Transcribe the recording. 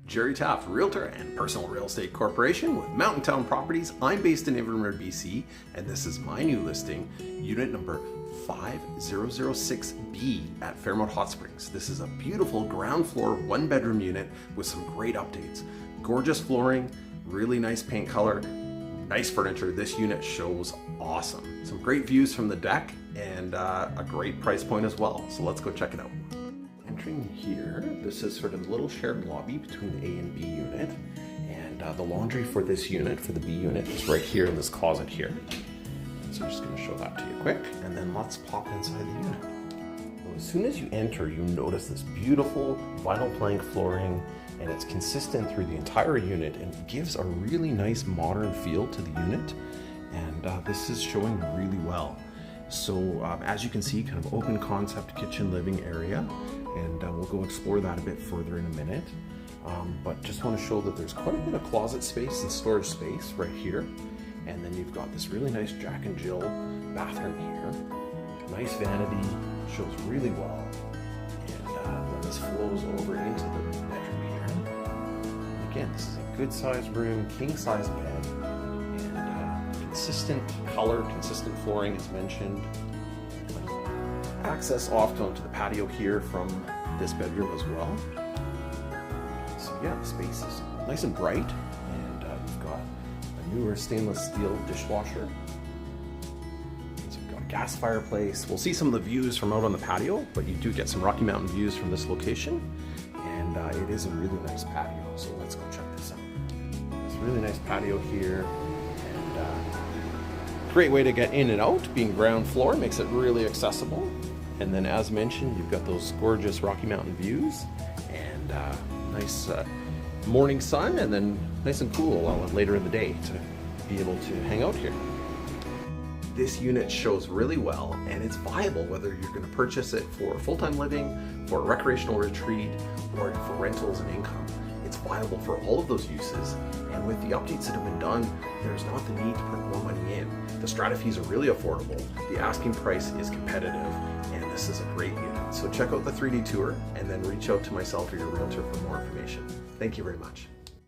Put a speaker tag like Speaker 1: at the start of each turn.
Speaker 1: Jerry Taft, Realtor and Personal Real Estate Corporation with Mountain Town Properties. I'm based in Riverview, BC, and this is my new listing, unit number 5006B at Fairmont Hot Springs. This is a beautiful ground floor, one bedroom unit with some great updates. Gorgeous flooring, really nice paint color, nice furniture. This unit shows awesome. Some great views from the deck and a great price point as well. So let's go check it out. Entering here, this is sort of a little shared lobby between the A and B unit, and the laundry for this unit, for the B unit, is right here in this closet here. So I'm just going to show that to you quick, and then let's pop inside the unit. So as soon as you enter, you notice this beautiful vinyl plank flooring, and it's consistent through the entire unit and gives a really nice modern feel to the unit, and this is showing really well. So as you can see, kind of open concept kitchen living area, and we'll go explore that a bit further in a minute. But just want to show that there's quite a bit of closet space and storage space right here. And then you've got this really nice Jack and Jill bathroom here. Nice vanity, shows really well. And then this flows over into the bedroom here. Again, this is a good sized room, king size bed, and consistent color, consistent flooring as mentioned. Access off onto the patio here from this bedroom as well. So yeah, the space is nice and bright, and we've got a newer stainless steel dishwasher. So we've got a gas fireplace. We'll see some of the views from out on the patio, but you do get some Rocky Mountain views from this location, and it is a really nice patio. So let's go check this out. It's a really nice patio here, and great way to get in and out. Being ground floor makes it really accessible. And then, as mentioned, you've got those gorgeous Rocky Mountain views, and nice morning sun, and then nice and cool later in the day to be able to hang out here. This unit shows really well, and it's viable whether you're going to purchase it for full-time living, for a recreational retreat, or for rentals and income. It's viable for all of those uses, and with the updates that have been done, there's not the need to put more money in. The strata fees are really affordable, the asking price is competitive, and this is a great unit. So check out the 3D tour, and then reach out to myself or your realtor for more information. Thank you very much.